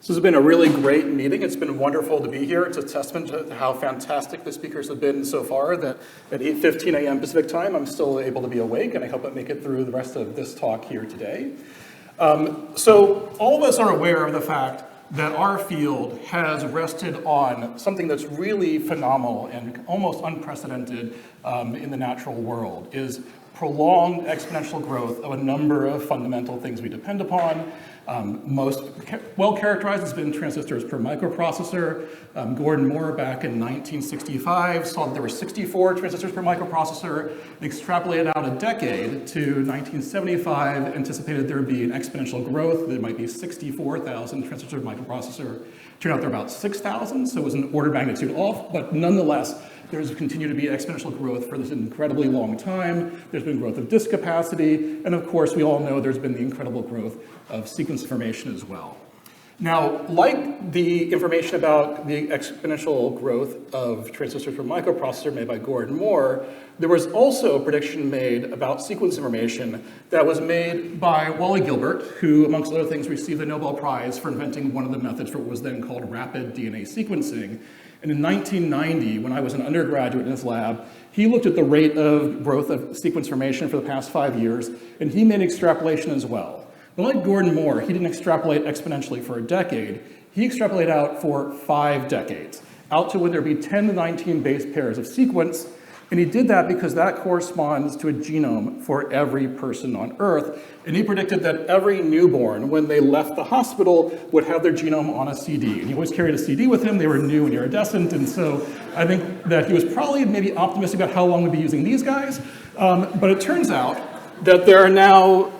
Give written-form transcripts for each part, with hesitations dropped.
This has been a really great meeting. It's been wonderful to be here. It's a testament to how fantastic the speakers have been so far that at 8:15 a.m. Pacific time, I'm still able to be awake, and I hope I make it through the rest of this talk here today. So all of us are aware of the fact that our field has rested on something that's really phenomenal and almost unprecedented in the natural world, is prolonged exponential growth of a number of fundamental things we depend upon. Most well characterized has been transistors per microprocessor. Gordon Moore back in 1965 saw that there were 64 transistors per microprocessor, extrapolated out a decade to 1975, anticipated there would be an exponential growth. There might be 64,000 transistors per microprocessor. Turned out there are about 6,000, so it was an order of magnitude off, but nonetheless, there's continued to be exponential growth for this incredibly long time. There's been growth of disk capacity, and of course, we all know there's been the incredible growth of sequence information as well. Now, like the information about the exponential growth of transistors per microprocessor made by Gordon Moore, there was also a prediction made about sequence information that was made by Wally Gilbert, who, amongst other things, received the Nobel Prize for inventing one of the methods for what was then called rapid DNA sequencing. And in 1990, when I was an undergraduate in his lab, he looked at the rate of growth of sequence formation for the past 5 years, and he made extrapolation as well. But like Gordon Moore, he didn't extrapolate exponentially for a decade. He extrapolated out for 5 decades, out to when there'd be 10 to 19 base pairs of sequence. And he did that because that corresponds to a genome for every person on Earth. And he predicted that every newborn, when they left the hospital, would have their genome on a CD. And he always carried a CD with him. They were new and iridescent. And so I think that he was probably maybe optimistic about how long we'd be using these guys. But it turns out that there are now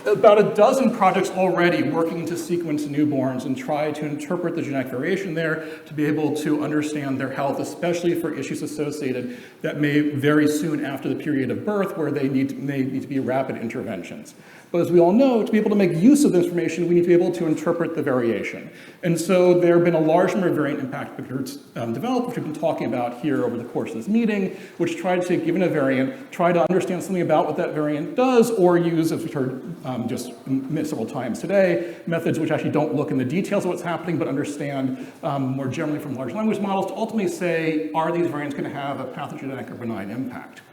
about a dozen projects already working to sequence newborns and try to interpret the genetic variation there to be able to understand their health, especially for issues associated that may very soon after the period of birth where they may need to be rapid interventions. But as we all know, to be able to make use of this information, we need to be able to interpret the variation. And so there have been a large number of variant impact predictors developed, which we've been talking about here over the course of this meeting, which try to take, given a variant, try to understand something about what that variant does, or use, as we've heard just several times today, methods which actually don't look in the details of what's happening, but understand more generally from large language models to ultimately say, are these variants going to have a pathogenic or benign impact?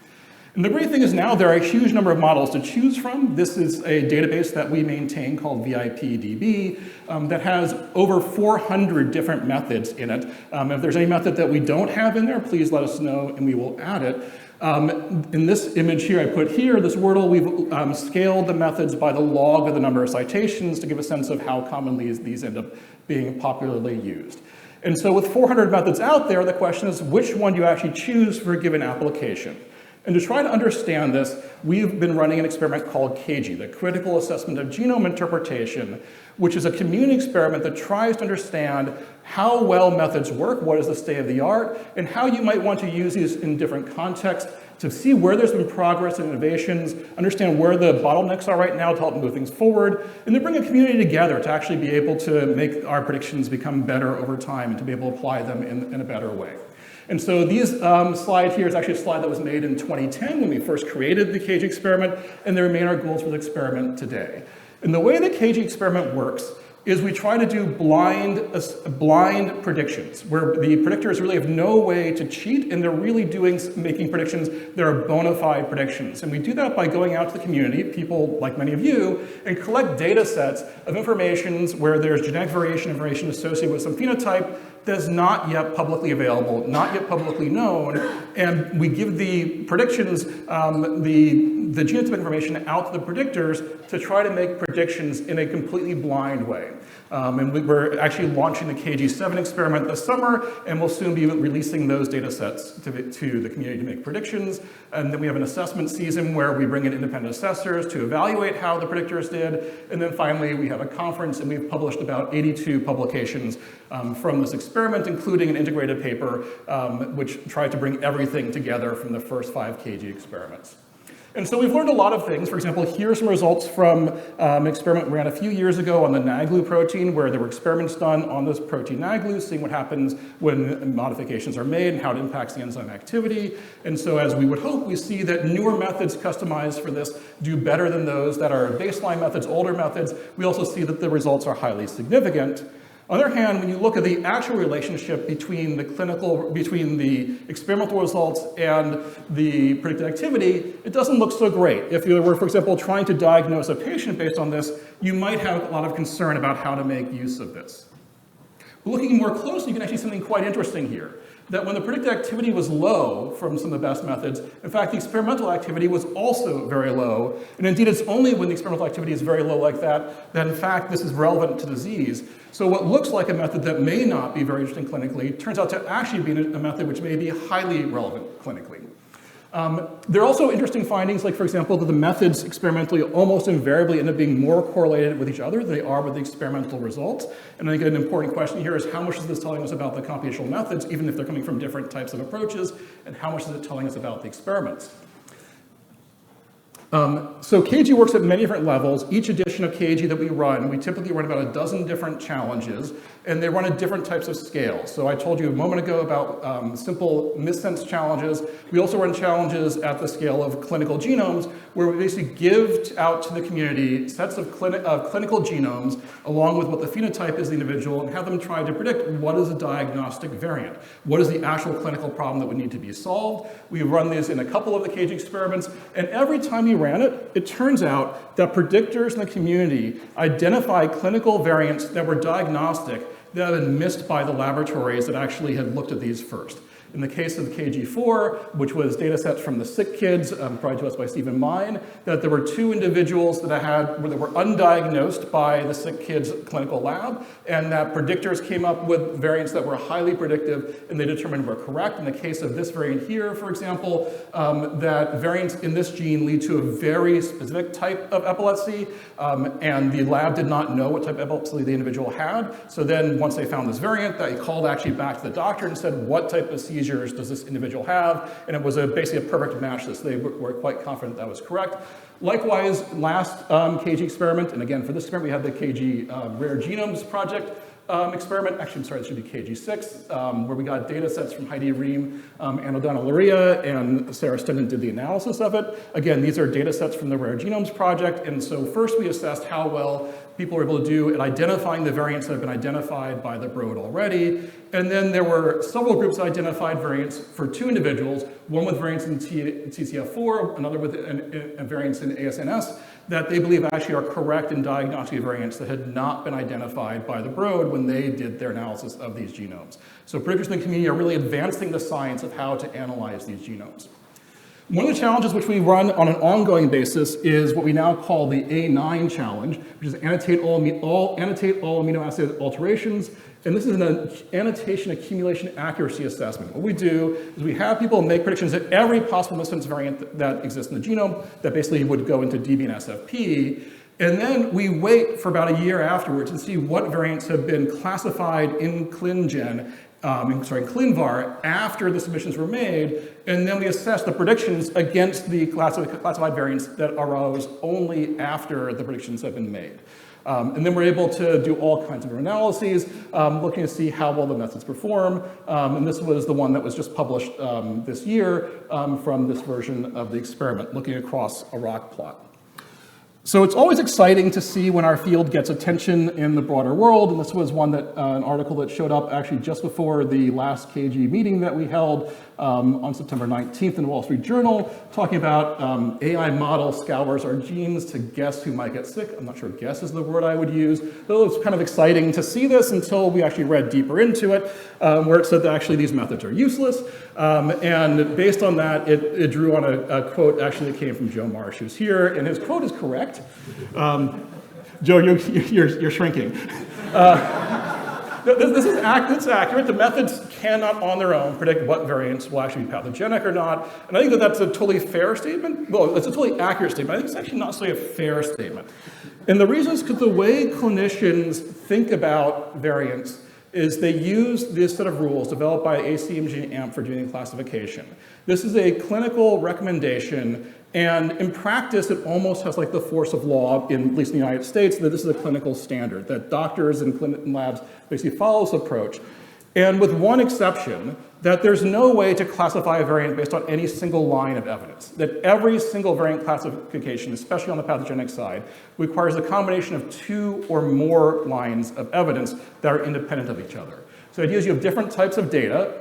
And the great thing is now there are a huge number of models to choose from. This is a database that we maintain called VIPDB that has over 400 different methods in it. If there's any method that we don't have in there, please let us know and we will add it. In this image here I put here, this Wordle, we've scaled the methods by the log of the number of citations to give a sense of how commonly these end up being popularly used. And so with 400 methods out there, the question is which one do you actually choose for a given application? And to try to understand this, we've been running an experiment called CAGE, the Critical Assessment of Genome Interpretation, which is a community experiment that tries to understand how well methods work, what is the state of the art, and how you might want to use these in different contexts to see where there's been progress and innovations, understand where the bottlenecks are right now to help move things forward, and then bring a community together to actually be able to make our predictions become better over time and to be able to apply them in a better way. And so these slide here is actually a slide that was made in 2010 when we first created the CAGE experiment, and they remain our goals for the experiment today. And the way the CAGE experiment works is we try to do blind predictions, where the predictors really have no way to cheat, and they're really making predictions that are bona fide predictions. And we do that by going out to the community, people like many of you, and collect data sets of information where there's genetic variation information associated with some phenotype that's not yet publicly available, not yet publicly known, and we give the predictions, the genotypic information out to the predictors to try to make predictions in a completely blind way. And we're actually launching the KG7 experiment this summer, and we'll soon be releasing those data sets to the community to make predictions. And then we have an assessment season where we bring in independent assessors to evaluate how the predictors did. And then finally, we have a conference, and we've published about 82 publications from this experiment, including an integrated paper, which tried to bring everything together from the first 5 KG experiments. And so we've learned a lot of things. For example, here's some results from an experiment we ran a few years ago on the NAGLU protein, where there were experiments done on this protein NAGLU, seeing what happens when modifications are made and how it impacts the enzyme activity. And so as we would hope, we see that newer methods customized for this do better than those that are baseline methods, older methods. We also see that the results are highly significant. On the other hand, when you look at the actual relationship between the experimental results and the predicted activity, it doesn't look so great. If you were, for example, trying to diagnose a patient based on this, you might have a lot of concern about how to make use of this. But looking more closely, you can actually see something quite interesting here. That when the predicted activity was low from some of the best methods, in fact, the experimental activity was also very low. And indeed, it's only when the experimental activity is very low like that, that in fact, this is relevant to disease. So what looks like a method that may not be very interesting clinically turns out to actually be a method which may be highly relevant clinically. There are also interesting findings, like for example, that the methods experimentally almost invariably end up being more correlated with each other than they are with the experimental results. And I think an important question here is how much is this telling us about the computational methods, even if they're coming from different types of approaches, and how much is it telling us about the experiments? So KG works at many different levels. Each edition of KG that we typically run about a dozen different challenges, and they run at different types of scales. So I told you a moment ago about simple missense challenges. We also run challenges at the scale of clinical genomes, where we basically give out to the community sets of clinical genomes, along with what the phenotype is of the individual, and have them try to predict what is a diagnostic variant. What is the actual clinical problem that would need to be solved? We run these in a couple of the KG experiments, and every time we ran it, it turns out that predictors in the community identify clinical variants that were diagnostic that had been missed by the laboratories that actually had looked at these first. In the case of KG4, which was data sets from the sick kids, provided to us by Steven Brenner, that there were 2 individuals that were undiagnosed by the sick kids clinical lab, and that predictors came up with variants that were highly predictive, and they determined were correct. In the case of this variant here, for example, that variants in this gene lead to a very specific type of epilepsy, and the lab did not know what type of epilepsy the individual had. So then once they found this variant, they called actually back to the doctor and said, what type of seizures does this individual have? And it was basically a perfect match. They were quite confident that was correct. Likewise, last KG experiment, and again, for this experiment, we had the KG Rare Genomes Project experiment. Actually, I'm sorry, this should be KG6, where we got data sets from Heidi Ream, Anna Luria, and Sarah Stedman did the analysis of it. Again, these are data sets from the Rare Genomes Project. And so first we assessed how well people were able to do at identifying the variants that have been identified by the Broad already. And then there were several groups that identified variants for 2 individuals, one with variants in TCF4, another with variants in ASNS, that they believe actually are correct in diagnostic variants that had not been identified by the Broad when they did their analysis of these genomes. So predictors in the community are really advancing the science of how to analyze these genomes. One of the challenges which we run on an ongoing basis is what we now call the A9 challenge, which is annotate all amino acid alterations. And this is an annotation accumulation accuracy assessment. What we do is we have people make predictions at every possible missense variant that exists in the genome that basically would go into DB and SFP. And then we wait for about a year afterwards to see what variants have been classified in ClinGen, in ClinVar, after the submissions were made, and then we assess the predictions against the classified variants that arose only after the predictions have been made. And then we're able to do all kinds of analyses, looking to see how well the methods perform. And this was the one that was just published this year from this version of the experiment, looking across a rock plot. So it's always exciting to see when our field gets attention in the broader world, and this was an article that showed up actually just before the last KG meeting that we held on September 19th in the Wall Street Journal, talking about AI model scours our genes to guess who might get sick. I'm not sure guess is the word I would use, though it's kind of exciting to see this until we actually read deeper into it, where it said that actually these methods are useless. And based on that, it drew on a quote actually that came from Joe Marsh, who's here, and his quote is correct. Joe, you're shrinking. This is accurate. The methods cannot on their own predict what variants will actually be pathogenic or not. And I think that that's a totally fair statement. Well, it's a totally accurate statement. I think it's actually not necessarily a fair statement. And the reason is because the way clinicians think about variants is they use this set of rules developed by ACMG AMP for gene classification. This is a clinical recommendation, and in practice, it almost has like the force of law, at least in the United States, that this is a clinical standard, that doctors and labs basically follow this approach. And with one exception, that there's no way to classify a variant based on any single line of evidence, that every single variant classification, especially on the pathogenic side, requires a combination of 2 or more lines of evidence that are independent of each other. So the idea is you have different types of data,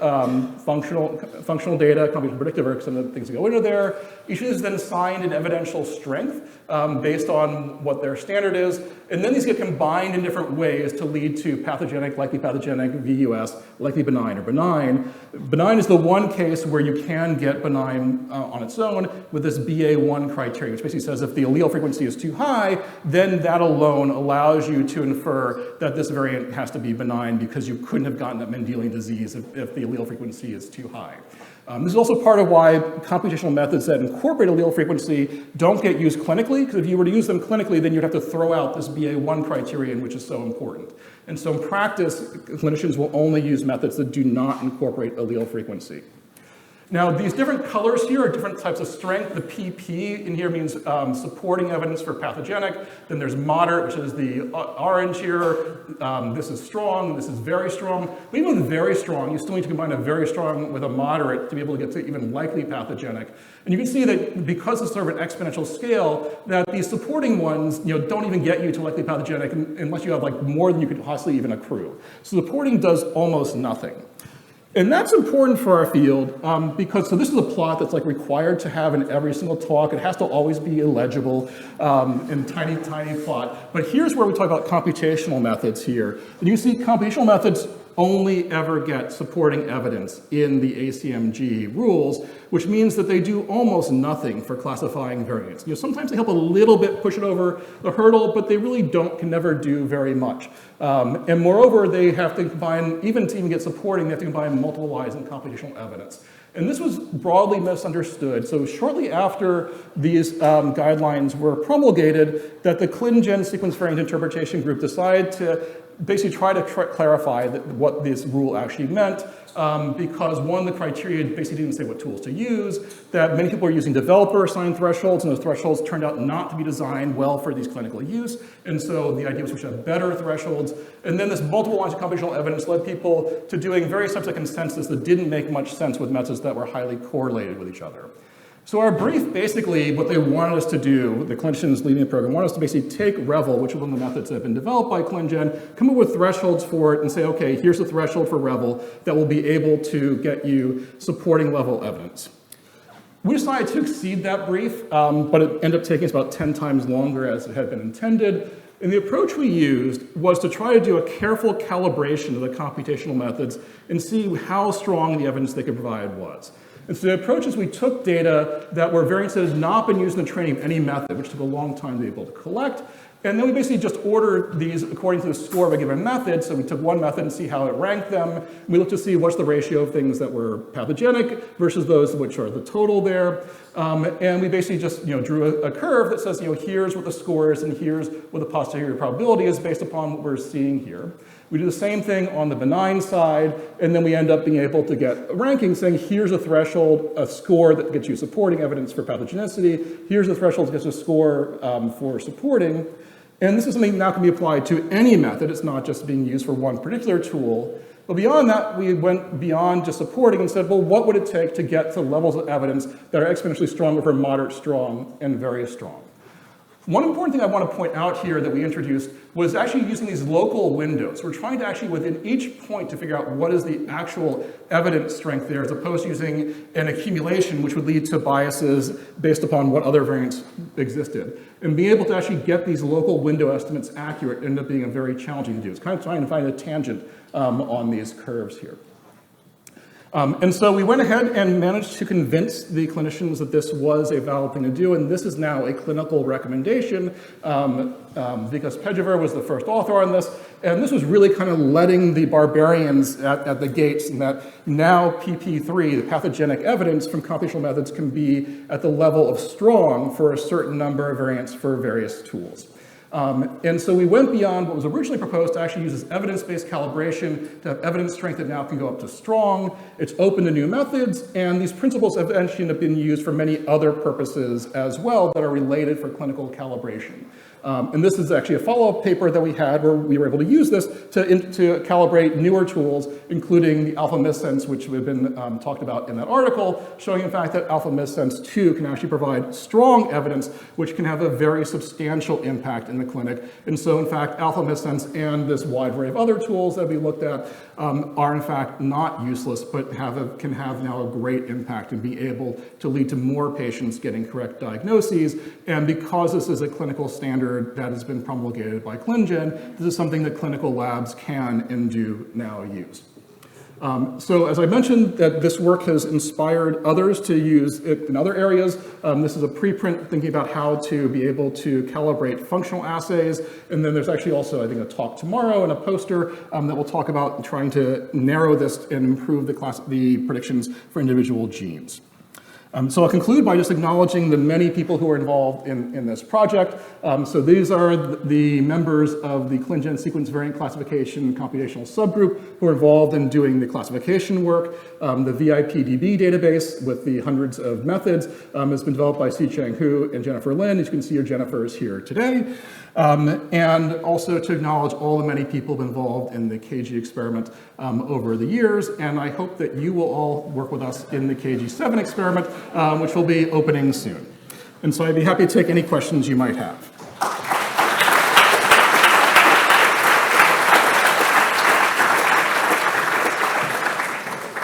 functional data, computational predictive, are some of the things that go into there. Each of these is then assigned an evidential strength based on what their standard is, and then these get combined in different ways to lead to pathogenic, likely pathogenic, VUS, likely benign, or benign. Benign is the one case where you can get benign on its own with this BA1 criteria, which basically says if the allele frequency is too high, then that alone allows you to infer that this variant has to be benign because you couldn't have gotten that Mendelian disease if the allele frequency is too high. This is also part of why computational methods that incorporate allele frequency don't get used clinically, because if you were to use them clinically, then you'd have to throw out this BA1 criterion, which is so important. And so in practice, clinicians will only use methods that do not incorporate allele frequency. Now, these different colors here are different types of strength. The PP in here means supporting evidence for pathogenic. Then there's moderate, which is the orange here. This is strong, this is very strong. But even with very strong, you still need to combine a very strong with a moderate to be able to get to even likely pathogenic. And you can see that because it's sort of an exponential scale, that these supporting ones don't even get you to likely pathogenic unless you have like more than you could possibly even accrue. So supporting does almost nothing. And that's important for our field because, so this is a plot that's like required to have in every single talk. It has to always be illegible in tiny, tiny plot. But here's where we talk about computational methods here. And you see computational methods only ever get supporting evidence in the ACMG rules, which means that they do almost nothing for classifying variants. Sometimes they help a little bit push it over the hurdle, but they really can never do very much. And moreover, they have to combine, even to even get supporting, they have to combine multiple lines in computational evidence. And this was broadly misunderstood. So shortly after these guidelines were promulgated, that the ClinGen sequence variant interpretation group decided to basically try to clarify what this rule actually meant, because one, the criteria basically didn't say what tools to use, that many people are using developer-assigned thresholds, and those thresholds turned out not to be designed well for these clinical use, and so the idea was we should have better thresholds. And then this multiple lines of computational evidence led people to doing various types of consensus that didn't make much sense with methods that were highly correlated with each other. So our brief, basically, what they wanted us to do, the clinicians leading the program, wanted us to basically take Revel, which is one of the methods that have been developed by ClinGen, come up with thresholds for it and say, okay, here's the threshold for Revel that will be able to get you supporting level evidence. We decided to exceed that brief, but it ended up taking us about 10 times longer as it had been intended. And the approach we used was to try to do a careful calibration of the computational methods and see how strong the evidence they could provide was. And so the approach is we took data that were variants that had not been used in the training of any method, which took a long time to be able to collect. And then we basically just ordered these according to the score of a given method. So we took one method and see how it ranked them. We looked to see what's the ratio of things that were pathogenic versus those which are the total there. And we basically just drew a curve that says here's what the score is and here's what the posterior probability is based upon what we're seeing here. We do the same thing on the benign side, and then we end up being able to get a ranking saying here's a threshold, a score that gets you supporting evidence for pathogenicity. Here's a threshold that gets a score for supporting. And this is something that now can be applied to any method. It's not just being used for one particular tool. But beyond that, we went beyond just supporting and said, well, what would it take to get to levels of evidence that are exponentially stronger for moderate strong and very strong? One important thing I want to point out here that we introduced was actually using these local windows. We're trying to actually, within each point, to figure out what is the actual evidence strength there, as opposed to using an accumulation, which would lead to biases based upon what other variants existed. And being able to actually get these local window estimates accurate ended up being very challenging to do. It's kind of trying to find a tangent on these curves here. And so we went ahead and managed to convince the clinicians that this was a valid thing to do, and this is now a clinical recommendation. Vikas Pejever was the first author on this, and this was really kind of letting the barbarians at the gates, and that now PP3, the pathogenic evidence from computational methods, can be at the level of strong for a certain number of variants for various tools. And so we went beyond what was originally proposed to actually use this evidence-based calibration to have evidence strength that now can go up to strong. It's open to new methods, and these principles have actually been used for many other purposes as well that are related for clinical calibration. And this is actually a follow-up paper that we had where we were able to use this to calibrate newer tools, including the alpha missense, which have been talked about in that article, showing in fact that alpha missense 2 can actually provide strong evidence, which can have a very substantial impact in the clinic. And so in fact, alpha missense and this wide array of other tools that we looked at are in fact not useless, but can have now a great impact and be able to lead to more patients getting correct diagnoses. And because this is a clinical standard that has been promulgated by ClinGen, this is something that clinical labs can and do now use. So as I mentioned, that this work has inspired others to use it in other areas. This is a preprint thinking about how to be able to calibrate functional assays. And then there's actually also, I think, a talk tomorrow and a poster that will talk about trying to narrow this and improve the predictions for individual genes. So I'll conclude by just acknowledging the many people who are involved in this project. So these are the members of the ClinGen sequence variant classification computational subgroup who are involved in doing the classification work. The VIPDB database with the hundreds of methods has been developed by Si-Cheng Hu and Jennifer Lin. As you can see, your Jennifers here today. And also to acknowledge all the many people involved in the KG experiment over the years. And I hope that you will all work with us in the KG7 experiment, which will be opening soon. And so I'd be happy to take any questions you might have.